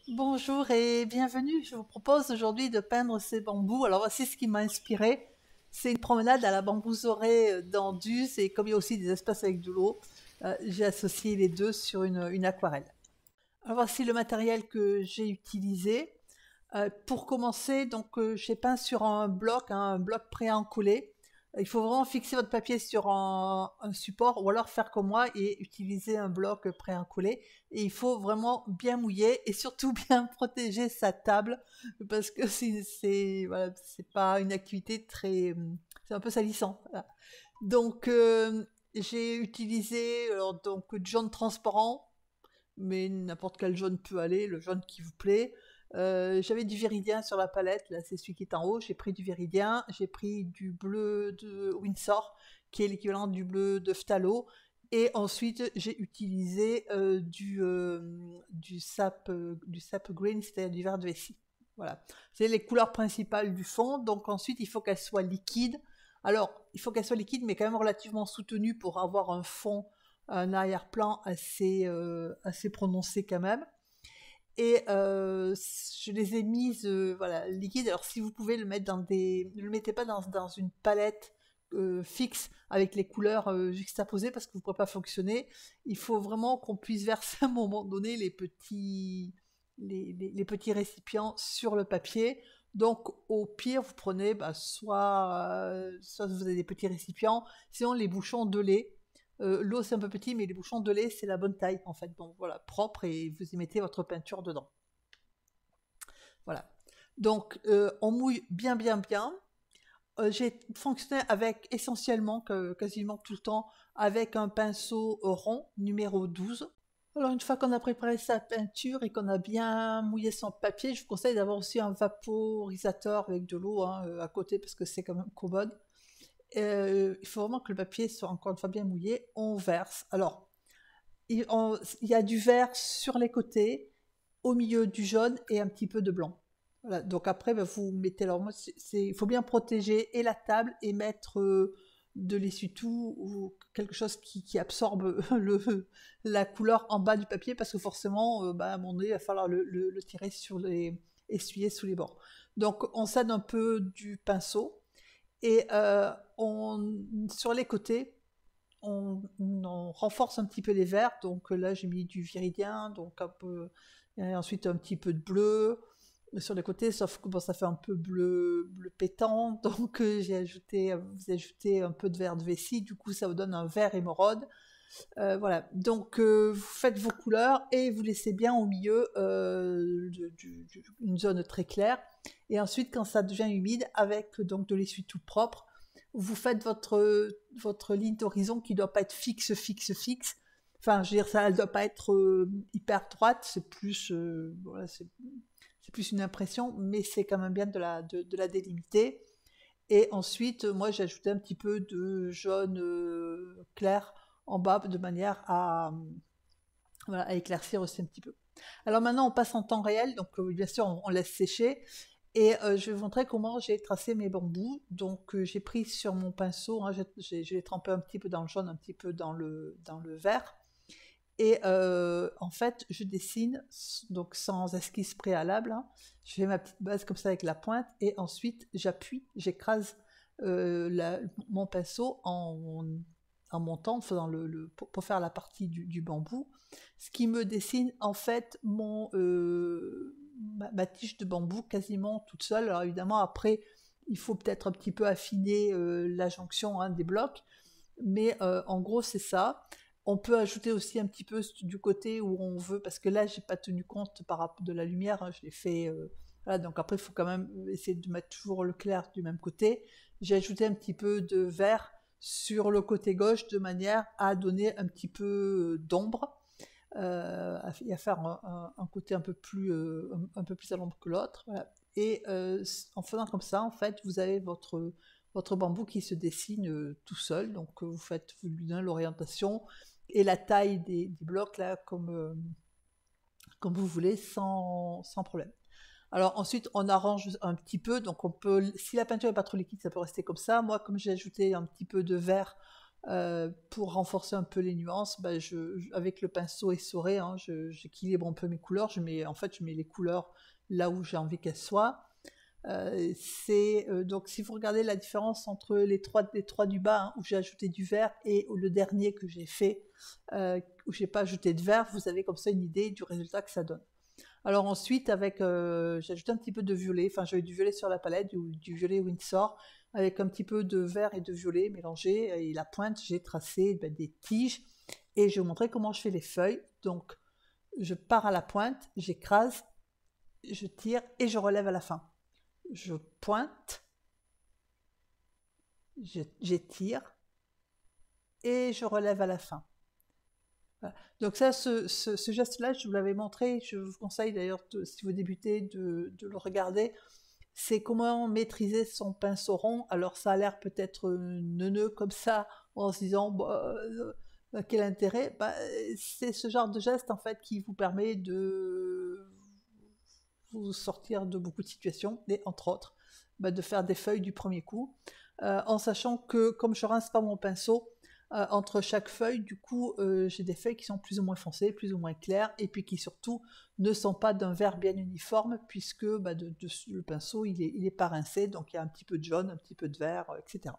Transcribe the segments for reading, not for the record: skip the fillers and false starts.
Bonjour et bienvenue. Je vous propose aujourd'hui de peindre ces bambous. Alors voici ce qui m'a inspiré. C'est une promenade à la bambouserie d'Anduze et comme il y a aussi des espaces avec de l'eau, j'ai associé les deux sur une aquarelle. Alors voici le matériel que j'ai utilisé. Pour commencer, donc j'ai peint sur un bloc pré-encollé. Il faut vraiment fixer votre papier sur un support ou alors faire comme moi et utiliser un bloc pré-encollé. Et il faut vraiment bien mouiller et surtout bien protéger sa table parce que voilà, c'est pas une activité très, c'est un peu salissant. Voilà. Donc j'ai utilisé donc du jaune transparent, mais n'importe quel jaune peut aller, le jaune qui vous plaît. J'avais du Viridien sur la palette, là c'est celui qui est en haut, j'ai pris du Viridien, j'ai pris du bleu de Windsor, qui est l'équivalent du bleu de Phthalo, et ensuite j'ai utilisé du sap green, c'est-à-dire du vert de vessie. Voilà, c'est les couleurs principales du fond, donc ensuite il faut qu'elle soit liquide. Alors, il faut qu'elle soit liquide, mais quand même relativement soutenue pour avoir un arrière-plan assez prononcé quand même. Et je les ai mises voilà, liquides. Alors si vous pouvez le mettre ne le mettez pas dans une palette fixe avec les couleurs juxtaposées parce que vous ne pourrez pas fonctionner. Il faut vraiment qu'on puisse verser à un moment donné les petits récipients sur le papier. Donc au pire, vous prenez soit vous avez des petits récipients, sinon les bouchons de lait. L'eau c'est un peu petit, mais les bouchons de lait c'est la bonne taille en fait. Bon voilà, propre et vous y mettez votre peinture dedans. Voilà. Donc on mouille bien bien bien. J'ai fonctionné avec essentiellement, quasiment tout le temps, avec un pinceau rond numéro 12. Alors une fois qu'on a préparé sa peinture et qu'on a bien mouillé son papier, je vous conseille d'avoir aussi un vaporisateur avec de l'eau hein, à côté parce que c'est quand même commode. Il faut vraiment que le papier soit encore une fois bien mouillé. On verse. Alors, il y a du vert sur les côtés, au milieu du jaune et un petit peu de blanc. Voilà, donc après, bah, vous mettez. Alors, moi, il faut bien protéger et la table et mettre de l'essuie-tout ou quelque chose qui absorbe la couleur en bas du papier parce que forcément, bah, à un moment donné, il va falloir le tirer essuyer sous les bords. Donc, on s'aide un peu du pinceau et sur les côtés, on renforce un petit peu les verts. Donc là, j'ai mis du viridien, donc un peu, et ensuite un petit peu de bleu sur les côtés, sauf que bon, ça fait un peu bleu pétant. Donc vous ajoutez un peu de vert de vessie, du coup ça vous donne un vert émeraude. Voilà, donc vous faites vos couleurs et vous laissez bien au milieu une zone très claire. Et ensuite, quand ça devient humide, avec donc de l'essuie tout propre, vous faites votre ligne d'horizon qui ne doit pas être fixe. Enfin, je veux dire, ça ne doit pas être hyper droite, c'est plus, voilà, c'est plus une impression, mais c'est quand même bien de la délimiter. Et ensuite, moi, j'ai ajouté un petit peu de jaune clair en bas de manière voilà, à éclaircir aussi un petit peu. Alors maintenant, on passe en temps réel, donc bien sûr, on laisse sécher. Et je vais vous montrer comment j'ai tracé mes bambous. Donc j'ai pris sur mon pinceau, hein, je l'ai trempé un petit peu dans le jaune, un petit peu dans le vert. Et en fait, je dessine donc sans esquisse préalable, hein. Je fais ma petite base comme ça avec la pointe et ensuite j'écrase mon pinceau en montant, en faisant pour faire la partie du bambou, ce qui me dessine en fait ma tige de bambou quasiment toute seule. Alors évidemment après, il faut peut-être un petit peu affiner la jonction hein, des blocs, mais en gros c'est ça. On peut ajouter aussi un petit peu du côté où on veut, parce que là, j'ai pas tenu compte par rapport de la lumière, hein, je l'ai fait. Voilà, donc après, il faut quand même essayer de mettre toujours le clair du même côté. J'ai ajouté un petit peu de vert sur le côté gauche de manière à donner un petit peu d'ombre et à faire un côté un peu plus à l'ombre que l'autre. Voilà. Et en faisant comme ça, en fait, vous avez votre bambou qui se dessine tout seul. Donc vous lui donnez l'orientation et la taille des blocs là comme vous voulez sans problème. Alors ensuite on arrange un petit peu, donc on peut, si la peinture n'est pas trop liquide, ça peut rester comme ça. Moi comme j'ai ajouté un petit peu de vert, Pour renforcer un peu les nuances, bah, avec le pinceau essoré, hein, j'équilibre un peu mes couleurs. En fait, je mets les couleurs là où j'ai envie qu'elles soient. Donc si vous regardez la différence entre les trois du bas, hein, où j'ai ajouté du vert, et le dernier que j'ai fait, où j'ai pas ajouté de vert, vous avez comme ça une idée du résultat que ça donne. Alors ensuite, j'ai ajouté un petit peu de violet, enfin j'avais du violet sur la palette, du violet Winsor, avec un petit peu de vert et de violet mélangés, et la pointe, j'ai tracé des tiges, et je vais vous montrer comment je fais les feuilles. Donc je pars à la pointe, j'écrase, je tire, et je relève à la fin. Je pointe, j'étire, et je relève à la fin. Voilà. Donc ça, ce geste-là, je vous l'avais montré, je vous conseille d'ailleurs, si vous débutez, de le regarder. C'est comment maîtriser son pinceau rond. Alors ça a l'air peut-être neuneux comme ça, en se disant quel intérêt. C'est ce genre de geste en fait qui vous permet de vous sortir de beaucoup de situations, et entre autres de faire des feuilles du premier coup, en sachant que comme je rince pas mon pinceau, entre chaque feuille, du coup, j'ai des feuilles qui sont plus ou moins foncées, plus ou moins claires, et puis qui surtout ne sont pas d'un vert bien uniforme, puisque le pinceau, il est pas rincé, donc il y a un petit peu de jaune, un petit peu de vert, etc.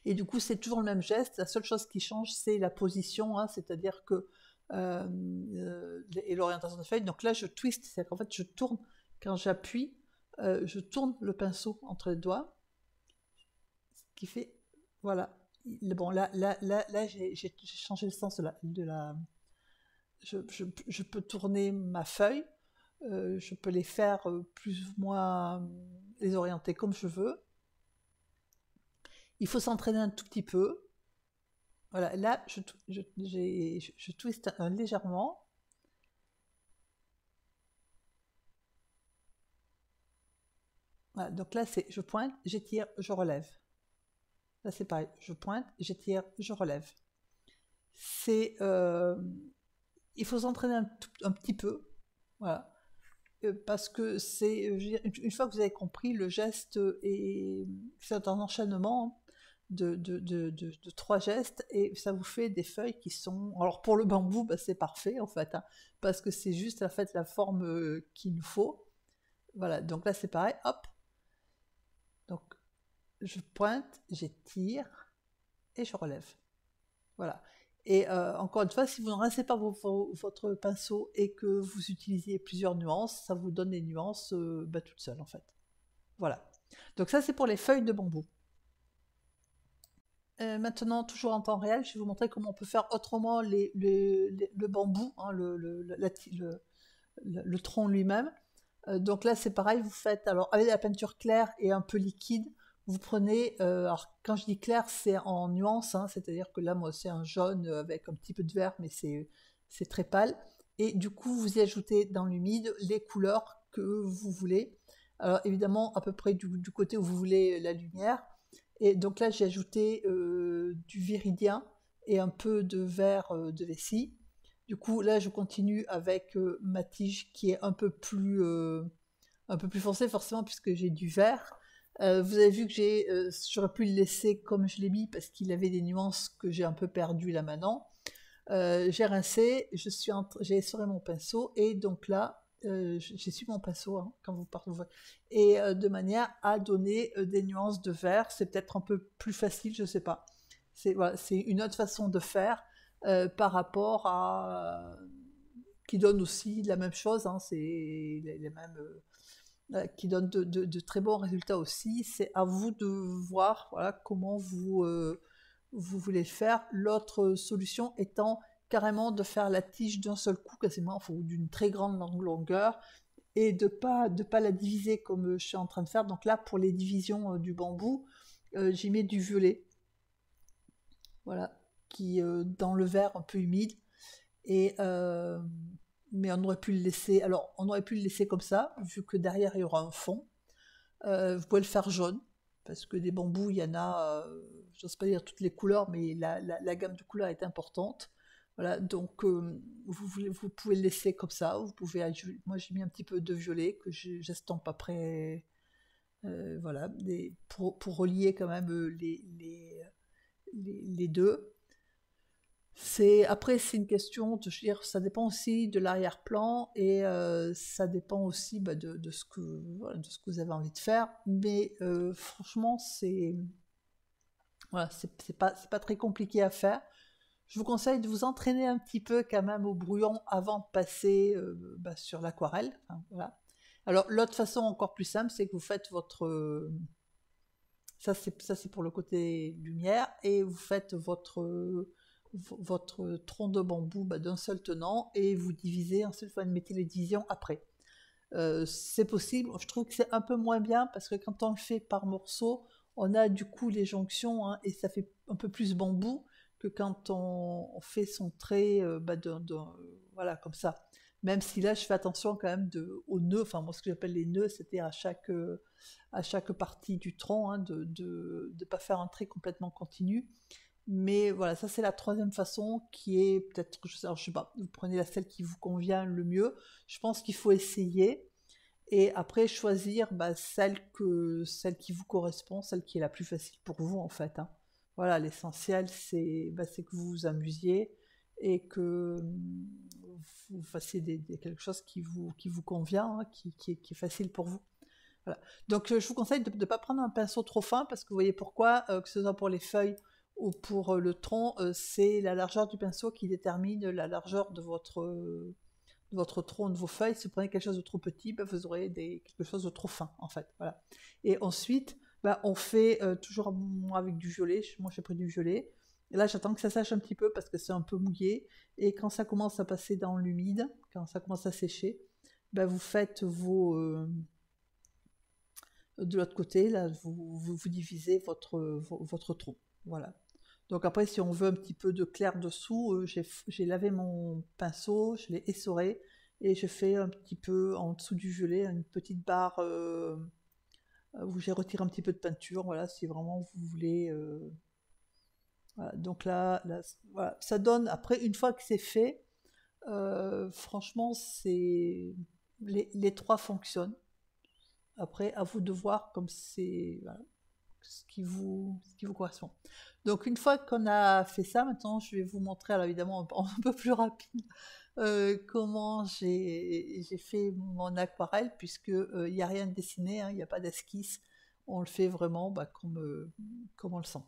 Et du coup, c'est toujours le même geste, la seule chose qui change, c'est la position, hein, c'est-à-dire que et l'orientation de feuille. Donc là, je twist, c'est-à-dire qu'en fait, je tourne, quand j'appuie, je tourne le pinceau entre les doigts, ce qui fait, voilà. Bon, là j'ai changé le sens je peux tourner ma feuille, je peux les faire plus ou moins, les orienter comme je veux. Il faut s'entraîner un tout petit peu. Voilà, là, je twiste légèrement. Voilà, donc là, c'est je pointe, j'étire, je relève. Là, c'est pareil, je pointe, j'étire, je relève. Il faut s'entraîner un petit peu, voilà, parce que une fois que vous avez compris, le geste c'est un enchaînement de trois gestes, et ça vous fait des feuilles qui sont... Alors pour le bambou, c'est parfait en fait, hein, parce que c'est juste en fait la forme qu'il nous faut. Voilà, donc là c'est pareil, hop, donc je pointe, j'étire et je relève. Voilà. Et encore une fois, si vous ne rincez pas votre pinceau et que vous utilisez plusieurs nuances, ça vous donne des nuances toutes seules en fait. Voilà. Donc ça c'est pour les feuilles de bambou. Maintenant, toujours en temps réel, je vais vous montrer comment on peut faire autrement le bambou, hein, le tronc lui-même. Donc là, c'est pareil, vous faites, alors avec la peinture claire et un peu liquide, vous prenez, alors quand je dis clair, c'est en nuance, hein, c'est-à-dire que là, moi, c'est un jaune avec un petit peu de vert, mais c'est très pâle. Et du coup, vous y ajoutez dans l'humide les couleurs que vous voulez. Alors évidemment, à peu près du côté où vous voulez la lumière. Et donc là, j'ai ajouté du viridien et un peu de vert de vessie. Du coup, là, je continue avec ma tige qui est un peu plus foncée, forcément, puisque j'ai du vert. Vous avez vu que j'aurais pu le laisser comme je l'ai mis, parce qu'il avait des nuances que j'ai un peu perdues là maintenant. J'ai rincé, j'ai essoré mon pinceau, et donc là, j'essuie mon pinceau hein, quand vous partez. Et de manière à donner des nuances de vert. C'est peut-être un peu plus facile, je sais pas. C'est une autre façon de faire par rapport à qui donne aussi la même chose, hein, c'est les mêmes qui donne de très bons résultats aussi. C'est à vous de voir voilà, comment vous voulez le faire. L'autre solution étant carrément de faire la tige d'un seul coup, quasiment, ou d'une très grande longueur, et de pas la diviser comme je suis en train de faire. Donc là, pour les divisions du bambou, j'y mets du violet, voilà, qui dans le vert un peu humide, et mais on aurait pu le laisser. Alors, on aurait pu le laisser comme ça, vu que derrière il y aura un fond. Vous pouvez le faire jaune, parce que des bambous, il y en a, j'ose pas dire toutes les couleurs, mais la gamme de couleurs est importante. Voilà, donc vous pouvez le laisser comme ça. Vous pouvez, moi j'ai mis un petit peu de violet que j'estompe après, voilà, pour relier quand même les deux. Après, c'est une question de, je veux dire, ça dépend aussi de l'arrière-plan et ça dépend aussi de ce que, voilà, de ce que vous avez envie de faire. Mais franchement, voilà, c'est pas très compliqué à faire. Je vous conseille de vous entraîner un petit peu quand même au brouillon avant de passer sur l'aquarelle. Enfin, voilà. Alors, l'autre façon encore plus simple, c'est que vous faites ça c'est pour le côté lumière, et vous faites votre tronc de bambou d'un seul tenant, et vous divisez, ensuite vous mettez les divisions après. C'est possible, je trouve que c'est un peu moins bien, parce que quand on le fait par morceaux, on a du coup les jonctions, hein, et ça fait un peu plus bambou que quand on fait son trait voilà, comme ça. Même si là, je fais attention quand même aux nœuds, enfin moi ce que j'appelle les nœuds, c'était à chaque partie du tronc, hein, de ne pas faire un trait complètement continu. Mais voilà, ça c'est la troisième façon qui est peut-être, alors, je sais pas, vous prenez celle qui vous convient le mieux. Je pense qu'il faut essayer et après choisir celle qui vous correspond, celle qui est la plus facile pour vous en fait, hein. Voilà, l'essentiel c'est que vous vous amusiez et que vous fassiez quelque chose qui vous convient, hein, qui est facile pour vous. Voilà. Donc je vous conseille de ne pas prendre un pinceau trop fin, parce que vous voyez pourquoi, que ce soit pour les feuilles ou pour le tronc, c'est la largeur du pinceau qui détermine la largeur de votre tronc, de vos feuilles. Si vous prenez quelque chose de trop petit, vous aurez quelque chose de trop fin en fait. Voilà. Et ensuite, on fait toujours avec du violet. Moi j'ai pris du violet. Et là j'attends que ça sèche un petit peu parce que c'est un peu mouillé. Et quand ça commence à passer dans l'humide, quand ça commence à sécher, vous faites de l'autre côté, là, vous divisez votre tronc. Voilà. Donc après, si on veut un petit peu de clair dessous, j'ai lavé mon pinceau, je l'ai essoré, et je fais un petit peu en dessous du violet, une petite barre où j'ai retiré un petit peu de peinture, voilà, si vraiment vous voulez. Voilà. Donc là, voilà. Ça donne, après, une fois que c'est fait, franchement, les trois fonctionnent. Après, à vous de voir comme c'est, voilà, ce qui vous correspond. Donc une fois qu'on a fait ça, maintenant je vais vous montrer, alors évidemment un peu plus rapide, comment j'ai fait mon aquarelle, puisque il n'y a rien de dessiné, hein, il n'y a pas d'esquisse, on le fait vraiment comme on le sent.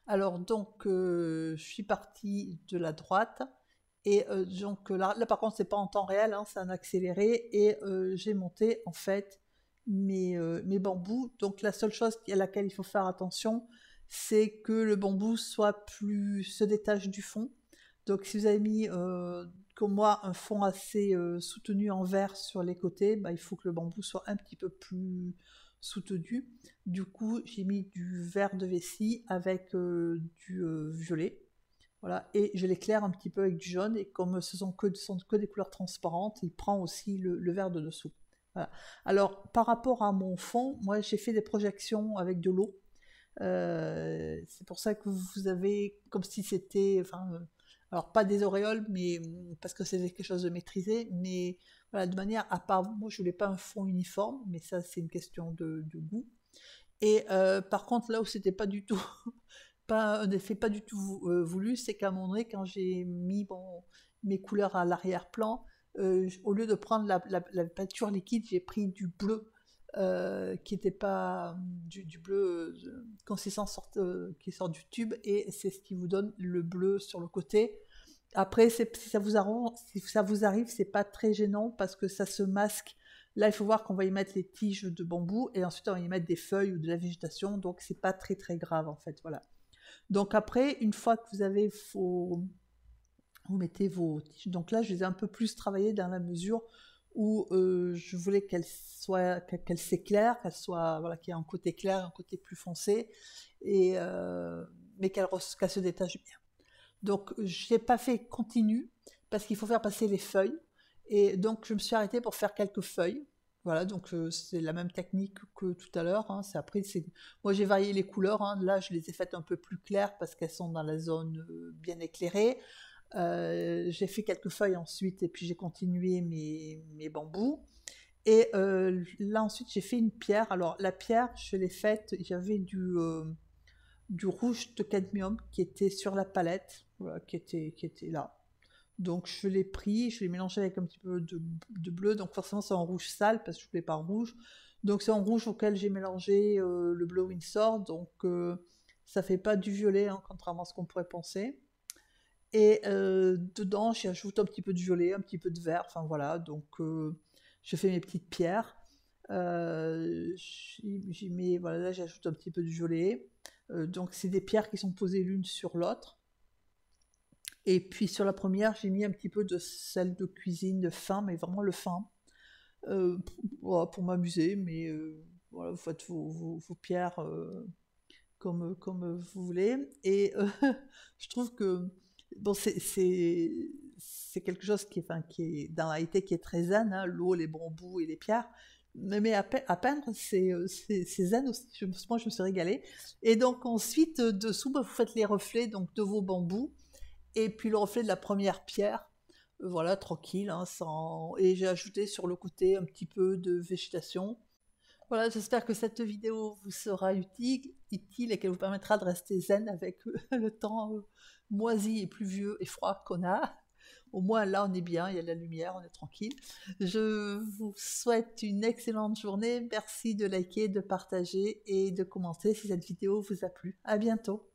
Alors donc je suis partie de la droite, et donc là par contre c'est pas en temps réel, hein, c'est en accéléré, et j'ai monté en fait mes bambous. Donc la seule chose à laquelle il faut faire attention, c'est que le bambou se détache du fond. Donc si vous avez mis comme moi un fond assez soutenu en vert sur les côtés, il faut que le bambou soit un petit peu plus soutenu. Du coup j'ai mis du vert de vessie avec du violet. Voilà, et je l'éclaire un petit peu avec du jaune, et comme ce sont que des couleurs transparentes, il prend aussi le vert de dessous. Voilà. Alors, par rapport à mon fond, moi j'ai fait des projections avec de l'eau. C'est pour ça que vous avez comme si c'était, enfin, alors pas des auréoles, mais parce que c'est quelque chose de maîtrisé, mais voilà, de manière à part, moi je voulais pas un fond uniforme, mais ça c'est une question de goût. Et par contre, là où c'était pas du tout, pas un effet pas du tout voulu, c'est qu'à un moment donné, quand j'ai mis mes couleurs à l'arrière-plan, au lieu de prendre la peinture liquide, j'ai pris du bleu, qui n'était pas du bleu consistance qui sort du tube, et c'est ce qui vous donne le bleu sur le côté. Après, si ça vous arrive, c'est pas très gênant, parce que ça se masque. Là, il faut voir qu'on va y mettre les tiges de bambou, et ensuite on va y mettre des feuilles ou de la végétation, donc c'est pas très très grave en fait, voilà. Donc après, une fois que vous mettez vos tiges. Donc là, je les ai un peu plus travaillées dans la mesure où je voulais qu'elle s'éclaire, voilà, qu'il y ait un côté clair, un côté plus foncé, mais qu'elle se détache bien. Donc je n'ai pas fait continu, parce qu'il faut faire passer les feuilles, et donc je me suis arrêtée pour faire quelques feuilles. Voilà, donc c'est la même technique que tout à l'heure, hein. Moi j'ai varié les couleurs, hein. Là je les ai faites un peu plus claires parce qu'elles sont dans la zone bien éclairée. J'ai fait quelques feuilles ensuite, et puis j'ai continué mes bambous. Et là ensuite j'ai fait une pierre. Alors la pierre, je l'ai faite, j'avais du rouge de cadmium qui était sur la palette, voilà, qui était là. Donc je l'ai pris, je l'ai mélangé avec un petit peu de bleu, donc forcément c'est en rouge sale parce que je ne voulais pas en rouge. Donc c'est en rouge auquel j'ai mélangé le bleu Windsor, donc ça fait pas du violet, hein, contrairement à ce qu'on pourrait penser. Et dedans j'ajoute un petit peu de violet, un petit peu de vert, enfin voilà, donc je fais mes petites pierres. J'y mets, voilà, là j'ajoute un petit peu de violet. Donc c'est des pierres qui sont posées l'une sur l'autre. Et puis sur la première, j'ai mis un petit peu de sel de cuisine, de fin, mais vraiment le fin, euh, voilà, pour m'amuser. Mais voilà, vous faites vos pierres comme vous voulez. Et je trouve que bon, c'est quelque chose qui est dans la réalité qui est très zen, hein, l'eau, les bambous et les pierres. Mais à peindre, c'est zen aussi. Moi, je me suis régalée. Et donc ensuite, dessous, bah, vous faites les reflets donc, de vos bambous et puis le reflet de la première pierre, voilà, tranquille, hein, sans... Et j'ai ajouté sur le côté un petit peu de végétation. Voilà, j'espère que cette vidéo vous sera utile et qu'elle vous permettra de rester zen avec le temps moisi et pluvieux et froid qu'on a. Au moins là, on est bien, il y a de la lumière, on est tranquille. Je vous souhaite une excellente journée. Merci de liker, de partager et de commenter si cette vidéo vous a plu. À bientôt.